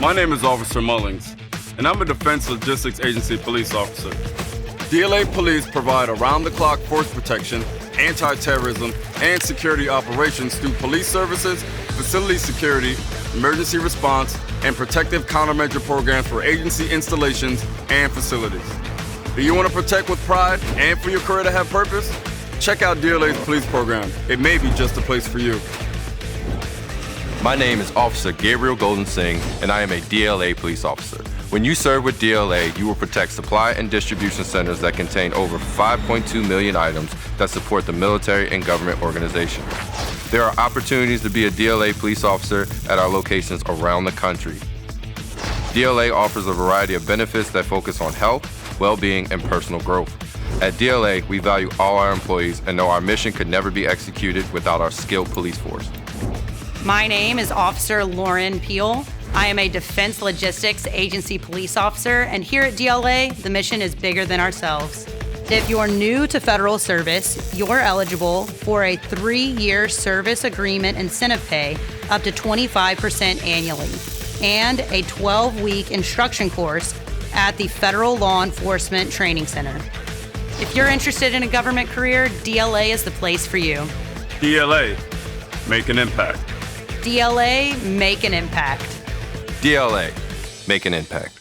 My name is Officer Mullings, and I'm a Defense Logistics Agency police officer. DLA Police provide around-the-clock force protection, anti-terrorism, and security operations through police services, facility security, emergency response, and protective countermeasure programs for agency installations and facilities. Do you want to protect with pride and for your career to have purpose? Check out DLA's police program. It may be just the place for you. My name is Officer Gabriel Golden Singh, and I am a DLA police officer. When you serve with DLA, you will protect supply and distribution centers that contain over 5.2 million items that support the military and government organizations. There are opportunities to be a DLA police officer at our locations around the country. DLA offers a variety of benefits that focus on health, well-being, and personal growth. At DLA, we value all our employees and know our mission could never be executed without our skilled police force. My name is Officer Lauren Peel. I am a Defense Logistics Agency police officer, and here at DLA, the mission is bigger than ourselves. If you're new to federal service, you're eligible for a 3-year service agreement incentive pay up to 25% annually, and a 12-week instruction course at the Federal Law Enforcement Training Center. If you're interested in a government career, DLA is the place for you. DLA, Make an Impact. DLA Make an Impact. DLA, Make an Impact.